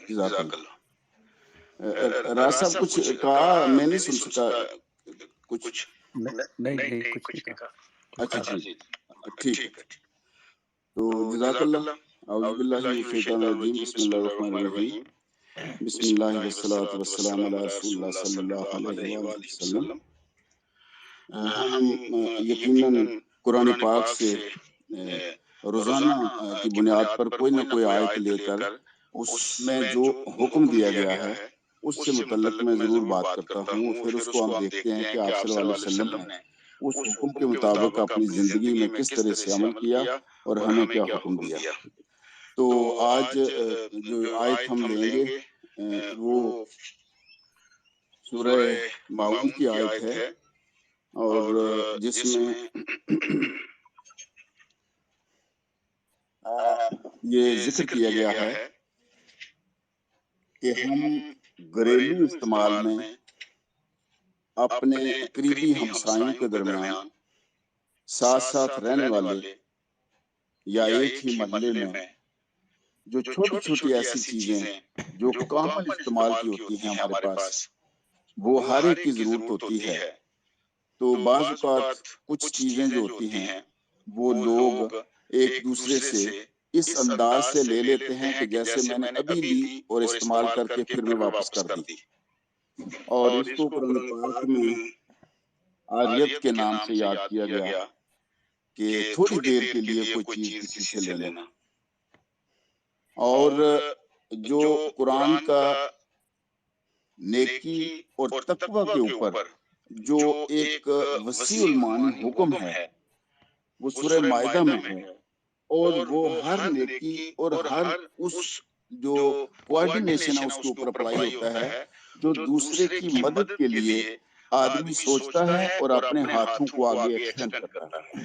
جزاک اللہ۔ راز صاحب کچھ کہا، میں نہیں سن سکا کچھ۔ نہیں کچھ نہیں کہا۔ اچھا ٹھیک ہے، تو جزاک اللہ۔ اعوذ باللہ من الشیطان الرجیم، بسم اللہ الرحمن الرحیم، بسم اللہ والصلاۃ والسلام علی رسول اللہ صلی اللہ علیہ وآلہ وسلم۔ ہم یقیناً قرآن پاک سے روزانہ کی بنیاد پر کوئی نہ کوئی آیت لے کر اس میں جو حکم دیا گیا ہے اس سے متعلق میں ضرور بات کرتا ہوں، پھر اس کو ہم دیکھتے ہیں کہ آپ صلی اللہ علیہ وسلم نے اس حکم کے مطابق اپنی زندگی میں کس طرح سے عمل کیا اور ہمیں کیا حکم دیا۔ تو آج جو آیت ہم لیں گے وہ سورہ ماؤن کی آیت ہے، اور جس میں یہ ذکر کیا گیا ہے کہ ہم گھریلو استعمال میں اپنے قریبی ہمسایوں کے درمیان ساتھ ساتھ رہنے والے یا ایک ہی محلے میں جو چھوٹی چھوٹی ایسی چیزیں جو کامن استعمال کی ہوتی ہیں ہمارے پاس، وہ ہر ایک کی ضرورت ہوتی ہے۔ تو بعض اوقات کچھ چیزیں جو ہوتی ہیں وہ لوگ ایک دوسرے سے اس انداز سے لے لیتے ہیں کہ جیسے میں نے ابھی لی اور استعمال کر کے پھر میں واپس کر دی، اور اس کو قرآن پاک میں عاریت کے نام سے یاد کیا گیا کہ تھوڑی دیر کے لیے کوئی چیز کسی سے لے لینا۔ اور جو قرآن کا نیکی اور تقوی کے اوپر جو ایک وسیع المعانی حکم ہے وہ سورہ مائدہ میں ہے، اور وہ ہر نیکی اور ہر اس جو کوآرڈینیشن ہے اس کے اوپر اپلائی ہوتا ہے جو دوسرے کی مدد کے لیے آدمی سوچتا ہے اور اپنے ہاتھوں کو آگے ایکسٹینڈ کرتا ہے۔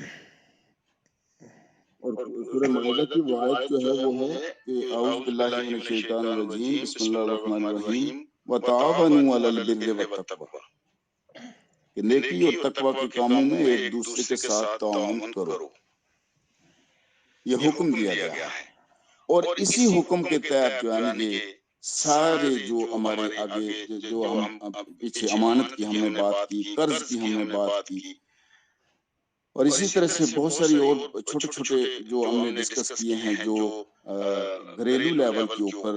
اور سورہ مائدہ کی وہ آیت جو ہے وہ ہے کہ اعوذ باللہ من الشیطان الرجیم، بسم اللہ الرحمن الرحیم، وتعاونوا علی البر والتقوی، کہ نیکی اور تقوی کے کاموں میں ایک دوسرے کے ساتھ تعاون کرو، یہ حکم دیا گیا ہے۔ اور اسی حکم کے تحت جو ہے نا یہ سارے جو ہمارے آگے جو ہم پیچھے امانت کی ہم نے بات کی، قرض کی ہم نے بات کی، اور اسی طرح سے بہت ساری اور چھوٹے چھوٹے جو ہم نے ڈسکس کیے ہیں جو گھریلو لیول کے اوپر،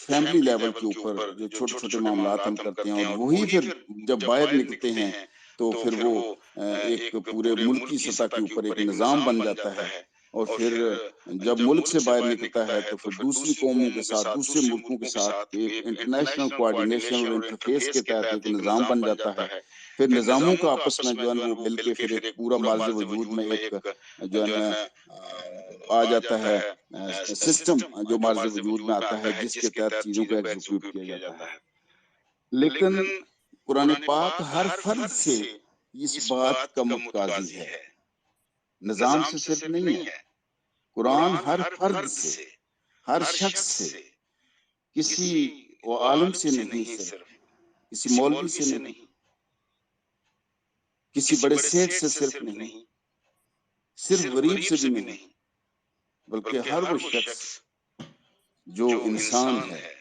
فیملی لیول کے اوپر جو چھوٹے چھوٹے معاملات ہم کرتے ہیں، اور وہی پھر جب باہر نکلتے ہیں تو پھر وہ ایک پورے ملکی سطح کے اوپر ایک نظام بن جاتا ہے، اور پھر جب ملک سے باہر نکلتا ہے تو پھر دوسری قوموں کے ساتھ، دوسرے ملکوں کے ساتھ ایک انٹرنیشنل کوآرڈینیشن اور انٹرفیس کے تحت ایک نظام بن جاتا ہے۔ پھر نظاموں کا آپس میں جو ہے وہ مل کے پھر ایک پورا مارز وجود میں ایک جو ہے نا آ جاتا ہے سسٹم جو مارز وجود میں آتا ہے جس کے تحت چیزوں کو ایگزیکیوٹ کیا جاتا ہے۔ لیکن قرآن پاک ہر فرد سے اس بات کا متقاضی ہے، نظام سے صرف نہیں ہے، قرآن ہر فرد سے، ہر شخص سے، کسی عالم سے نہیں، صرف کسی مولوی سے نہیں، کسی بڑے سیٹ سے صرف نہیں، صرف غریب سے بھی نہیں، بلکہ ہر وہ شخص جو انسان ہے،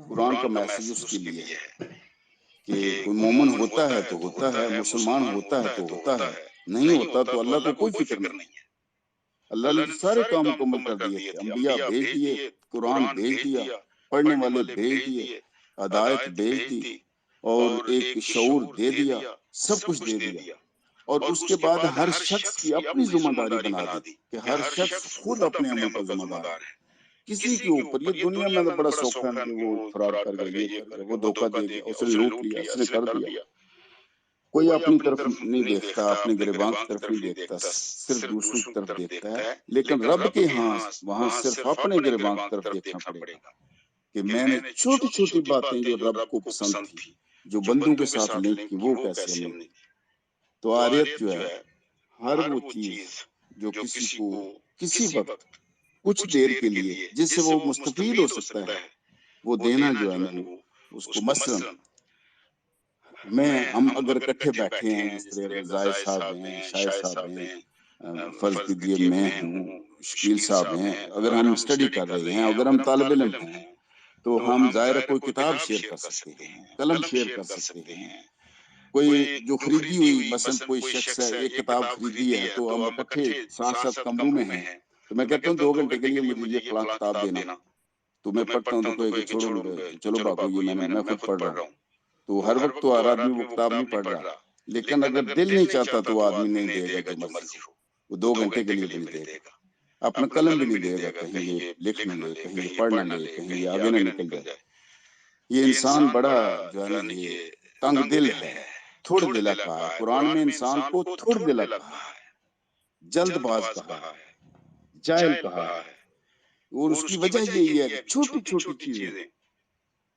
قرآن کا میسج اس کے لیے ہے کہ کوئی مومن ہوتا ہے تو ہوتا ہے، مسلمان ہوتا ہے تو ہوتا ہے، نہیں ہوتا تو اللہ کو کوئی فکر نہیں ہے۔ اللہ نے سارے کام مکمل کر دیے تھے، انبیاء بھیج دیے، قرآن بھیج دیا، پڑھنے والے بھیج دیے، ہدایت بھیج دی، اور ایک شعور دے دیا، سب کچھ دے دیا، اور اس کے بعد ہر شخص کی اپنی ذمہ داری بنا دی کہ ہر شخص خود اپنے عمل کا ذمہ دار ہے۔ کسی کے اوپر یہ دنیا میں بڑا سوکھا ہے کہ وہ فراڈ کر گیا، یہ کر گیا، وہ دھوکہ دے گیا، اس نے لوٹ لیا، اس نے کر دیا، کوئی اپنی طرف نہیں دیکھتا، اپنے گریباں کی طرف نہیں دیکھتا، صرف دوسروں کی طرف دیکھتا ہے۔ لیکن رب کے ہاں وہاں صرف اپنے گریباں کی طرف دیکھنا پڑے گا کہ میں نے چھوٹی چھوٹی باتیں جو رب کو پسند تھی، جو بندوں کے ساتھ لنک کی، وہ کیسے ہم نے کی۔ تو عاریت جو ہے ہر وہ چیز جو کسی کو کسی وقت کچھ دیر کے لیے جس سے وہ مستفید ہو سکتا ہے وہ دینا جو ہے نا وہ اس کو، مثلاً ہم اگر اکٹھے بیٹھے ہیں، جس طرح زائد صاحب ہیں، شاہد صاحب ہیں، فرض کیجئے میں ہوں، شکیل صاحب ہیں، اگر ہم اسٹڈی کر رہے ہیں، اگر ہم طالب علم ہیں تو ہم ظاہر کوئی کتاب شیئر کر سکتے ہیں، قلم شیئر کر سکتے ہیں، کوئی جو خریدی ہوئی مثلا کوئی شخص ہے ایک کتاب خریدی ہے تو ہم اکٹھے ساتھ ساتھ کمروں میں ہیں، تو میں کہتا ہوں 2 گھنٹے کے لیے مجھے یہ فلاں کتاب دینا، تو میں پڑھتا ہوں تو کوئی کہ چھوڑو چلو بابو یہ میں خود پڑھ رہا ہوں، تو ہر وقت تو ہر آدمی وہ کتاب نہیں پڑھ رہا، لیکن اگر دل نہیں چاہتا تو آدمی نہیں دے گا جو مرضی ہو، وہ 2 گھنٹے کے لیے بھی نہیں دے گا، اپنا قلم بھی نہیں دے گا، کہیں یہ لکھ نہ لے، کہیں یہ پڑھ نہ لے، کہیں یہ آگے نہ نکل جائے۔ یہ انسان بڑا جو ہے نا یہ تنگ دل ہے، تھوڑ دلا کہا ہے، قرآن میں انسان کو تھوڑ دلا کہا ہے، جلد باز کہا ہے، جاہل کہا ہے، اور اس کی وجہ یہی ہے کہ چھوٹی چھوٹی چیزیں،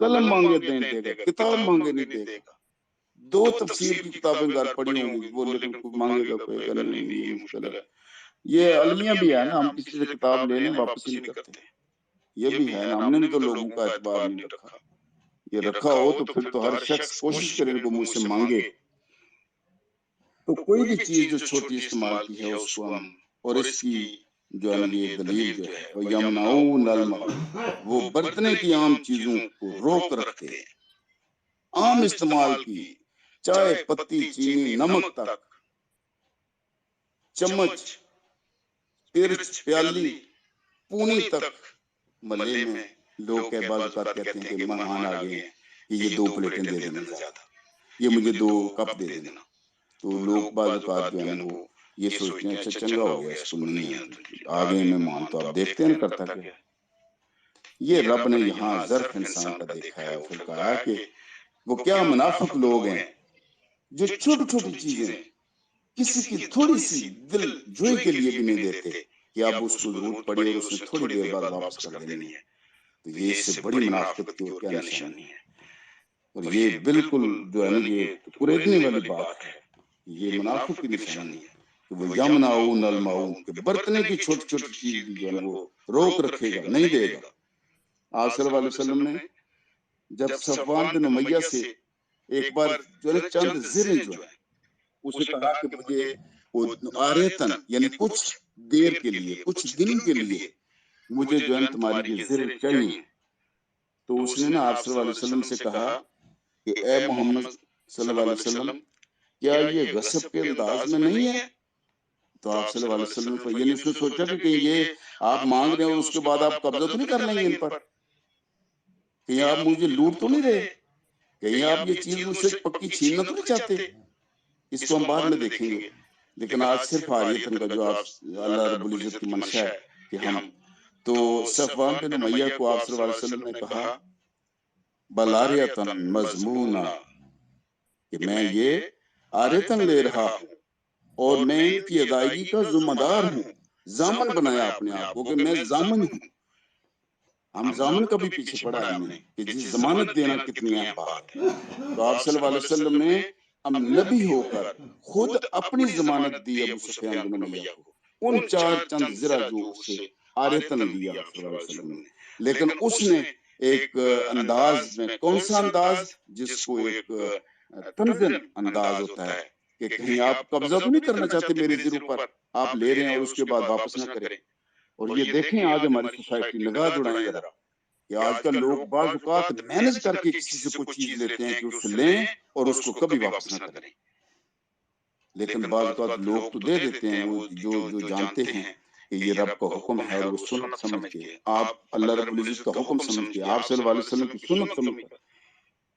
قلم مانگے نہیں دے گا، کتاب مانگے نہیں دے گا، 2 تفسیر کی کتابیں گھر پڑی ہوں گی وہ لیکن کوئی مانگے گا، کوئی گا نہیں یہ مشکل ہے۔ یہ المیہ بھی ہے نا، ہم کسی سے کتاب لے لیں واپس ہی نہیں کرتے، یہ بھی ہے نا، ہم نے بھی تو لوگوں کا اعتبار نہیں رکھا، یہ رکھا ہو تو پھر تو ہر شخص کوشش کرے کہ مجھ سے مانگے، تو کوئی بھی چیز جو چھوٹی استعمال کی ہے اس کو ہم، اور اس کی جو ہے نا یہ دلیل جو ہے وہ یمنعون الماء، وہ برتنے کی عام چیزوں کو روک رکھتے ہیں، عام استعمال کی، چائے پتی چینی نمک تک، چمچ پرچ پیالی پونی تک، ملے میں لوگ کے بعض اوقات کہتے ہیں کہ مہمان آ گئے ہیں کہ یہ 2 پلیٹیں دے دینا زیادہ، یہ مجھے 2 کپ دے دینا، تو لوگ بعض اوقات جو ہے نا وہ یہ سوچتے ہیں اچھا چنگا ہو گیا اس کو نہیں ہے آ گئے مہمان تو آپ دیکھتے ہیں کرتا کیا۔ یہ رب نے یہاں ظرف انسان کا دیکھا ہے، پھر کہا کہ وہ کیا منافق لوگ ہیں جو چھوٹی چھوٹی چیزیں کسی کی تھوڑی سی دل جوئی کے لیے بھی نہیں دیتے کہ اب اس کو ضرورت پڑی اور اس نے تھوڑی دیر بعد واپس کر دینی ہے، تو یہ اس سے بڑی منافقت کی اور کیا نشانی ہے، اور یہ بالکل جو ہے نا یہ کریدنے والی بات ہے، یہ منافق کی نشانی ہے کہ وہ یمنعون الماعون، کہ برتنے کی چھوٹی چھوٹی چیز بھی جو ہے وہ روک رکھے گا، نہیں دے گا۔ آپ صلی اللہ علیہ وسلم نے جب صفوان بن امیہ سے ایک بار جو ہے چند زریں جو ہیں اسے کہا کہ مجھے آریتن یعنی کچھ دیر کے لیے کچھ دن کے لیے مجھے جو ہے تمہاری یہ زریں چاہیے، تو اس نے نا آپ صلی اللہ علیہ وسلم سے کہا کہ اے محمد صلی اللہ علیہ وسلم کیا یہ غصب کے انداز میں نہیں ہے؟ تو آپ صلی اللہ علیہ وسلم کو یعنی اس نے سوچا کہ کہیں یہ آپ مانگ رہے ہیں اور اس کے بعد آپ قبضہ تو نہیں کر لیں گے ان پر، کہیں آپ مجھے لوٹ تو نہیں رہے، کہیں آپ یہ چیز مجھ سے پکی چھیننا تو نہیں چاہتے، اس کو ہم بعد میں دیکھیں گے، لیکن آج صرف عاریتن کا جو آپ اللہ رب العزت کی منشا ہے کہ ہم، تو صفوان بن امیہ کو آپ صلی اللہ علیہ وسلم نے کہا بل عاریتن مضمونہ، کہ میں یہ عاریتن لے رہا ہوں اور میں ان کی ادائیگی کا ذمہ دار ہوں، ضامن بنایا اپنے آپ کو کہ میں ضامن ہوں، ہم ضامن کا بھی پیچھے پڑا ہے ہم نے کہ جس ضمانت دینا کتنی اہم بات ہے، تو آپ صلی اللہ علیہ وسلم نے نبی ہو کر خود اپنی ضمانت دی ابو سفیان بن امیہ کو، ان 4 چند زرہ جو اسے آریتن دیا صلی اللہ علیہ وسلم نے، لیکن اس نے ایک انداز میں، کون سا انداز، جس کو ایک تنزن انداز ہوتا ہے کہ کہیں آپ قبضہ تو نہیں کرنا چاہتے میری زروں پر، آپ لے رہے ہیں اور اس کے بعد واپس نہ کریں۔ اور یہ دیکھیں آج ہماری سوسائٹی، نگاہ دوڑائیں ذرا کہ آج کل لوگ بعض اوقات مینج کر کے کسی سے کوئی چیز لیتے ہیں کہ اس سے لیں اور اس کو کبھی واپس نہ کریں، لیکن بعض اوقات لوگ تو دے دیتے ہیں، وہ جو جانتے ہیں کہ یہ رب کا حکم ہے اور وہ سنت سمجھ کے، آپ اللہ رب العزت کا حکم سمجھ کے، آپ صلی اللہ علیہ وسلم کی سنت سمجھ کر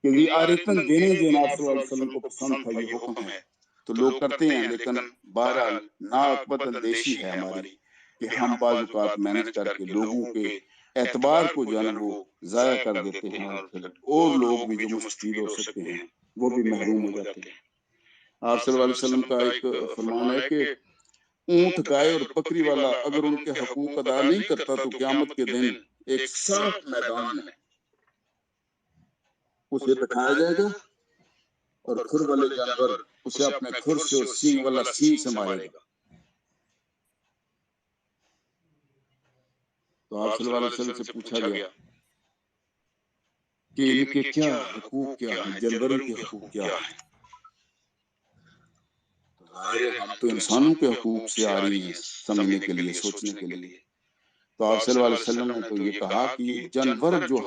کہ یہ آریتن دینے جو آپ صلی اللہ علیہ وسلم کو پسند تھا، یہ حکم ہے، تو لوگ کرتے ہیں، لیکن بہرحال ناعقبت اندیشی ہے ہماری کہ ہم بعض اوقات مینج کر کے لوگوں کے اعتبار کو جو ہے نا وہ ضائع کر دیتے ہیں، اور پھر اور لوگ بھی جو مستفید ہو سکتے ہیں وہ بھی محروم ہو جاتے ہیں۔ آپ صلی اللہ علیہ وسلم کا ایک فرمان ہے کہ اونٹ گائے اور بکری والا اگر ان کے حقوق ادا نہیں کرتا تو قیامت کے دن ایک صاف میدان میں اسے بٹھایا جائے گا اور کھر والے جانور اسے اپنے کھر سے اور سینگ والا سینگ سے مارے گا۔ تو آپ صلی اللہ علیہ وسلم سے پوچھا گیا کہ ان کے کیا حقوق کیا ہیں، جانوروں کے حقوق کیا ہیں؟ ظاہر ہم تو انسانوں کے حقوق سے آ رہی ہیں سمجھنے کے لیے، سوچنے کے لیے، تو آپ صلی اللہ علیہ وسلم نے تو یہ کہا کہ یہ جانور جو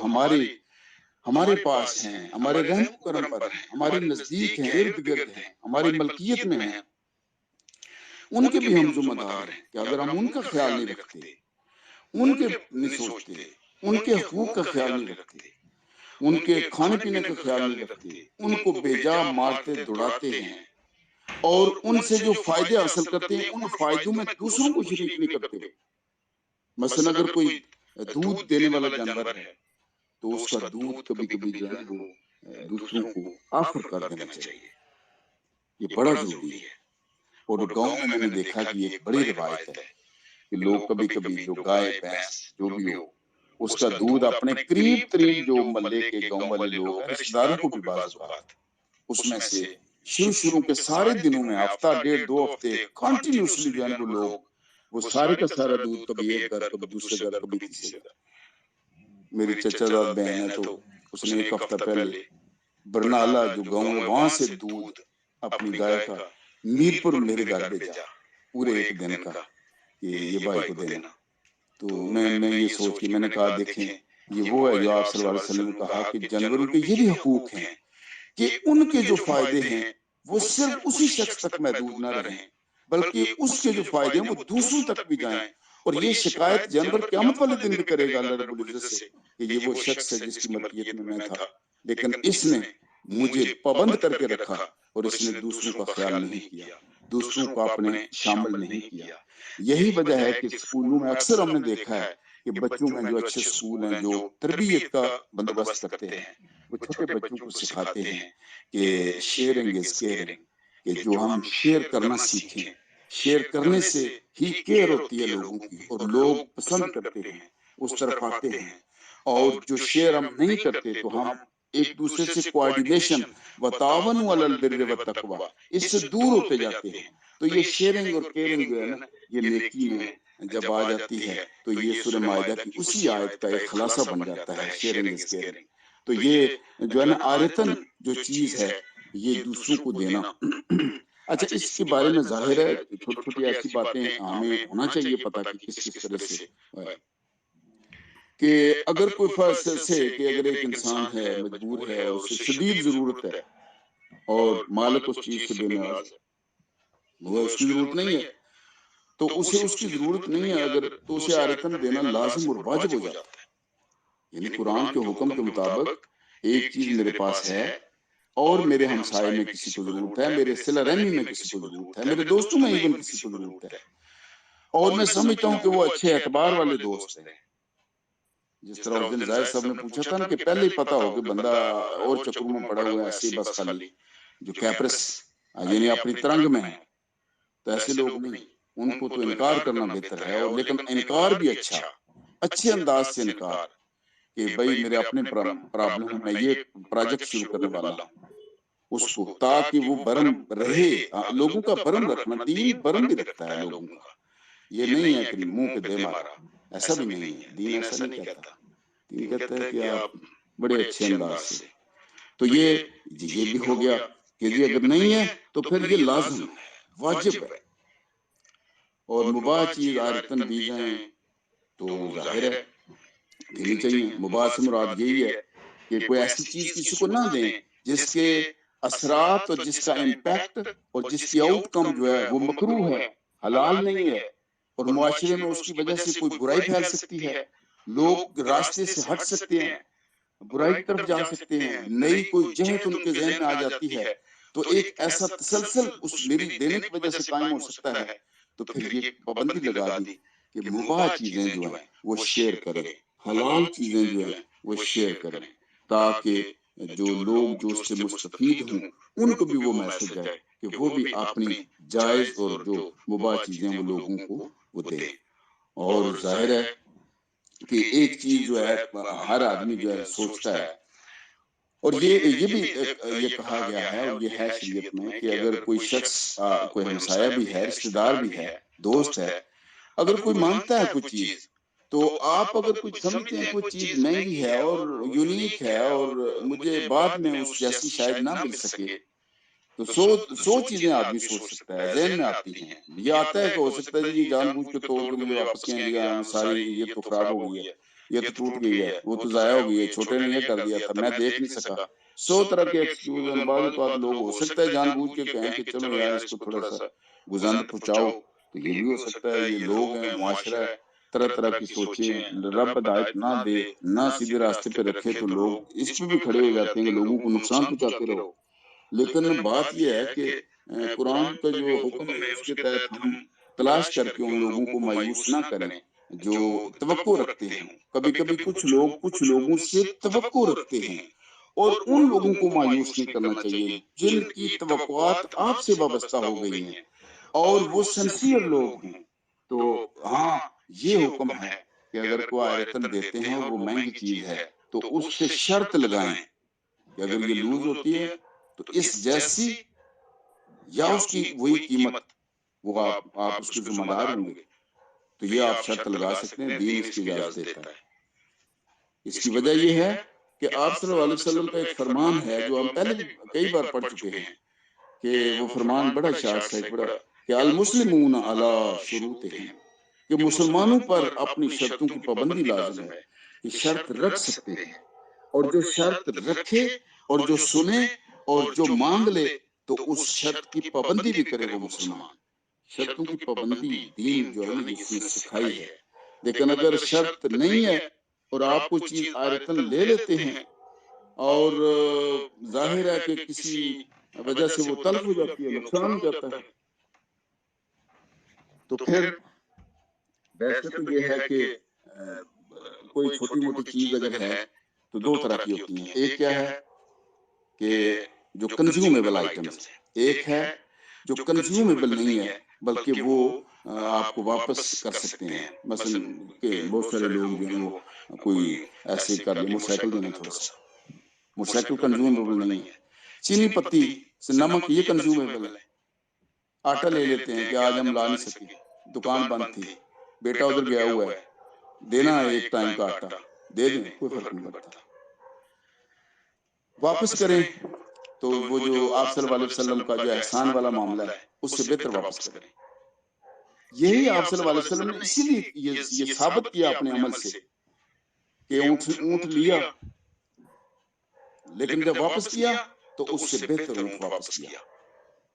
ہمارے پاس ہیں، ہمارے رحم و کرم پر ہیں، ہمارے نزدیک ہیں، ارد گرد ہیں، ہماری ملکیت میں ہیں، ان کے بھی ہم ذمہ دار ہیں کہ اگر ہم ان کا خیال نہیں رکھتے، ان کے نہیں سوچتے، ان کے حقوق کا خیال نہیں رکھتے، ان کے کھانے پینے کا خیال نہیں رکھتے، ان کو بیجا مارتے دوڑاتے ہیں اور ان سے جو فائدے حاصل کرتے ہیں ان فائدوں میں دوسروں کو شریک نہیں کرتے، مثلا اگر کوئی دودھ دینے والا جانور ہے تو اس کا دودھ کبھی کبھی جو ہے نا وہ دوسروں کو آفر کر دینا چاہیے، یہ بڑا ضروری ہے۔ اور گاؤں میں نے دیکھا کہ ایک بڑی روایت ہے کہ لوگ کبھی کبھی جو گائے بھینس جو بھی ہو اس کا دودھ اپنے قریب ترین جو محلے کے گاؤں والے لوگ ہیں رشتہ داروں کو بھی بعض اوقات اس میں سے شروع کے سارے دنوں میں ہفتہ ڈیڑھ دو ہفتے کنٹینیوسلی جو ہے نا وہ لوگ وہ سارے کا سارا دودھ کبھی ایک گھر کبھی دوسرے گھر کبھی تیسرے گھر۔ میری چچا داد بہن ہے تو اس نے ایک ہفتہ پہلے برنالہ جو گاؤں ہے وہاں سے دودھ اپنی گائے کا میرپور میرے گھر بھیجا پورے ایک دن کا کہ یہ بھائی کو دینا۔ تو میں یہ سوچ کے میں نے کہا دیکھیں یہ وہ ہے جو آپ صلی اللہ علیہ وسلم نے کہا کہ جانوروں کے یہ بھی حقوق ہیں کہ ان کے جو فائدے ہیں وہ صرف اسی شخص تک محدود نہ رہیں بلکہ اس کے جو فائدے ہیں وہ دوسروں تک بھی جائیں، اور یہ شکایت جانور قیامت والے دن بھی کرے گا اللہ رب العزت سے کہ یہ وہ شخص ہے جس کی ملکیت میں تھا لیکن اس نے مجھے پابند کر کے رکھا اور اس نے دوسروں کا خیال نہیں کیا، دوسروں کو اپنے شامل نہیں کیا۔ یہی وجہ ہے کہ اسکولوں میں اکثر ہم نے دیکھا ہے کہ بچوں میں جو اچھے اسکول ہیں جو تربیت کا بندوبست کرتے ہیں وہ چھوٹے بچوں کو سکھاتے ہیں کہ شیئرنگ از کیئرنگ، کہ جو ہم شیئر کرنا سیکھیں، شیئر کرنے سے ہی کیئر ہوتی ہے لوگوں کی اور لوگ پسند کرتے ہیں، اس طرف آتے ہیں۔ اور جو شیئر ہم نہیں کرتے تو ہم ایک دوسرے سے کوآرڈینیشن وتعاونوا علی البر والتقوی اس سے دور ہوتے جاتے ہیں۔ تو یہ شیئرنگ اور کیئرنگ جو ہے نا یہ نیکی میں جب آ جاتی ہے تو یہ سورہ مائدہ کی اسی آیت کا ایک خلاصہ بن جاتا ہے، شیئرنگ از کیئرنگ۔ تو یہ جو ہے نا آرتن جو چیز ہے یہ دوسروں کو دینا۔ اچھا اس کے بارے میں ظاہر ہے چھوٹی چھوٹی ایسی باتیں ہمیں ہونا چاہیے پتہ کہ کس کس طرح سے کہ اگر کوئی فرض سے کہ اگر ایک انسان ہے مجبور ہے اور اسے شدید ضرورت ہے اور مالک اس چیز سے بے نیاز ہے، وہ اس کی ضرورت نہیں ہے تو اسے اس کی ضرورت نہیں ہے اگر تو اسے آرتن دینا لازم اور واجب ہو جاتا ہے۔ یعنی قرآن کے حکم کے مطابق ایک چیز میرے پاس ہے اور میرے ہمسائے میں کسی کو ضرورت ہے، میرے صلہ رحمی میں کسی کو ضرورت ہے، میرے دوستوں میں ایون کسی کو ضرورت ہے اور میں سمجھتا ہوں کہ وہ اچھے اعتبار والے دوست ہیں۔ جس طرح اس دن زاہد صاحب نے پوچھا تھا نا کہ پہلے ہی پتا ہو کہ بندہ اور چکروں میں پڑا ہوا ہے ایسے بس خالی جو کیپرس یعنی اپنی ترنگ میں ہے، تو ایسے لوگ نہیں، ان کو تو انکار کرنا بہتر ہے، اور لیکن انکار بھی اچھا، اچھے انداز سے انکار کہ بھائی میرے اپنے پرابلم ہے، میں یہ پروجیکٹ شروع کرنے والا ہوں اس کو، تاکہ وہ برم رہے۔ لوگوں کا برم رکھنا، دین برم بھی رکھتا ہے لوگوں کا، یہ نہیں ہے کہ منہ پہ دے مارا، ایسا بھی نہیں ہے، دین ایسا نہیں کہتا۔ دین کہتا ہے کہ آپ بڑے اچھے انداز سے، تو یہ بھی ہو گیا کہ جی اگر نہیں ہے تو پھر یہ لازم ہے، واجب ہے۔ اور مباح چیز آرتن دی جائیں تو ظاہر ہے دینی چاہیے۔ مباح سے مراد یہی ہے کہ کوئی ایسی چیز کسی کو نہ دیں جس کے اثرات اور جس کا امپیکٹ اور جس کی آؤٹ کم جو ہے وہ مکروہ ہے، حلال نہیں ہے، اور معاشرے میں اس کی وجہ سے کوئی برائی پھیل سکتی ہے، لوگ راستے سے ہٹ سکتے ہیں، برائی کی طرف جا سکتے ہیں، نئی کوئی جہت ان کے ذہن میں آ جاتی ہے، تو ایک ایسا تسلسل اس میری دینے کی وجہ سے قائم ہو سکتا ہے۔ تو پھر یہ پابندی لگا دی کہ مباح چیزیں جو ہیں وہ شیئر کریں، حلال چیزیں جو ہیں وہ شیئر کریں، تاکہ جو لوگ جو اس سے مستفید ہوں ان کو بھی وہ میسج جائے کہ وہ بھی اپنی جائز اور جو مباح چیزیں وہ لوگوں کو وہ دیں۔ اور ظاہر ہے کہ ایک چیز جو ہے ہر آدمی جو ہے سوچتا ہے، اور یہ بھی یہ کہا گیا ہے اور یہ ہے شریعت میں کہ اگر کوئی شخص کوئی ہمسایہ بھی ہے، رشتہ دار بھی ہے، دوست ہے، اگر کوئی مانگتا ہے کوئی چیز تو آپ اگر کچھ سمجھتے ہیں کوئی چیز مہنگی ہے اور یونیک ہے اور مجھے بعد میں اس جیسی شاید نہ مل سکے، تو سو چیزیں آدمی سوچ سکتا ہے، ذہن میں آتی ہیں، یہ آتا ہے کہ ہو سکتا ہے جی یہ جان بوجھ کے توڑ کے مجھے واپس کہیں گے ساری یہ تو خراب ہو گئی ہے، یہ تو ٹوٹ گئی ہے، وہ تو ضائع ہو گئی ہے، چھوٹے نے یہ کر دیا تھا، میں دیکھ نہیں سکا، 100 طرح کے ایکسکیوز ہیں۔ بعض اوقات لوگ ہو سکتا ہے جان بوجھ کے کہیں کہ چلو یار اس کو تھوڑا سا گزند پہنچاؤ، تو یہ بھی ہو سکتا ہے، یہ لوگ ہیں، معاشرہ ہے، طرح طرح کی سوچیں، رب ہدایت نہ دے، نہ سیدھے راستے پہ رکھے تو لوگ اس پہ بھی کھڑے ہو جاتے ہیں کہ لوگوں کو نقصان پہنچاتے رہو۔ لیکن بات یہ ہے کہ قرآن کا جو حکم ہے اس کے تحت ہم تلاش کر کے ان لوگوں کو مایوس نہ کریں جو توقع رکھتے ہیں۔ کبھی کبھی کچھ لوگ کچھ لوگوں سے توقع رکھتے ہیں، اور ان لوگوں کو مایوس نہیں کرنا چاہیے جن کی توقعات آپ سے وابستہ ہو گئی ہیں اور وہ سنسیئر لوگ ہیں۔ تو ہاں یہ حکم ہے کہ اگر کوئی آیتن دیتے ہیں اور وہ مہنگی چیز ہے تو اس سے شرط لگائیں کہ اگر یہ لوز ہوتی ہے تو اس جیسی یا اس کی وہی قیمت، وہ آپ اس کے ذمہ دار ہوں گے، تو یہ آپ شرط لگا سکتے ہیں، دین اس کی اجازت دیتا ہے۔ اس کی وجہ یہ ہے کہ آپ صلی اللہ علیہ وسلم کا ایک فرمان ہے جو ہم پہلے بھی کئی بار پڑھ چکے ہیں، کہ وہ فرمان بڑا اشارت سے بڑا کہ المسلمون علی شروطہم، کہ مسلمانوں پر اپنی شرطوں کی پابندی لازم ہے، کہ شرط رکھ سکتے ہیں، اور جو شرط رکھے اور جو سنے اور جو مانگ لے تو اس شرط کی پابندی بھی کرے وہ مسلمان۔ شرطوں کی پابندی دین جو ہے نا اس نے سکھائی ہے، لیکن اگر شرط نہیں ہے اور آپ کوئی چیز آیتن لے لیتے ہیں اور ظاہر ہے کہ کسی وجہ سے وہ تلف ہو جاتی ہے، نقصان ہو جاتا ہے، تو پھر ویسے تو یہ ہے کہ کوئی چھوٹی موٹی چیز اگر ہے تو دو طرح کی ہوتی ہیں، ایک کیا ہے کہ جو کنزیومیبل آئٹمز ہیں، ایک ہے جو کنزیومیبل نہیں ہے بلکہ وہ آپ کو واپس کر سکتے ہیں، مثلا کہ بہت سارے لوگ جو ہیں وہ کوئی ایسے کر لیں، موٹر سائیکل دینا تھوڑا سا، موٹر سائیکل کنزیومیبل نہیں ہے، چینی پتی سے نمک یہ کنزیومیبل ہے، آٹا لے لیتے ہیں کہ آج ہم لا نہیں سکے، دکان بند تھی، بیٹا ادھر گیا ہوا ہے، دینا ہے ایک ٹائم کا آٹا، دے دیں، کوئی فرق نہیں پڑتا، واپس کریں تو وہ جو آپ صلی اللہ علیہ وسلم کا جو احسان والا معاملہ ہے اس سے بہتر واپس کریں۔ یہی آپ صلی اللہ علیہ وسلم نے اسی لیے یہ ثابت کیا اپنے عمل سے کہ اونٹ لیا لیکن جب واپس کیا تو اس سے بہتر اونٹ واپس کیا،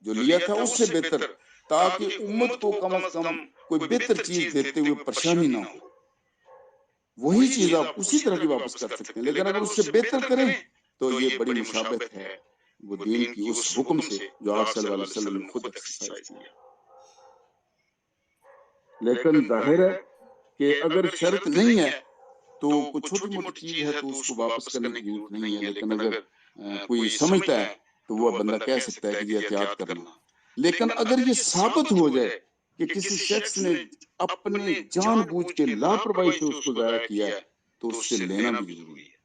جو لیا تھا اس سے بہتر، تاکہ امت کو کم از کم کوئی بہتر چیز دیتے ہوئے پریشانی نہ ہو۔ وہی چیز آپ اسی طرح کی واپس کر سکتے ہیں، لیکن اگر اس سے بہتر کریں تو یہ بڑی مشابہت ہے وہ دین کی اس حکم سے جو آپ صلی اللہ علیہ وسلم نے خود ایکسرسائز کیا۔ لیکن ظاہر ہے کہ اگر شرط نہیں ہے تو کوئی چھوٹی موٹی چیز ہے تو اس کو واپس کرنے کی ضرورت نہیں ہے، لیکن اگر کوئی سمجھتا ہے تو وہ بندہ کہہ سکتا ہے کہ یہ احتیاط کرنا۔ لیکن اگر یہ ثابت ہو جائے کہ کسی شخص نے اپنے جان بوجھ کے لاپرواہی سے اس کو ضائع کیا ہے تو اس سے لینا بھی ضروری ہے۔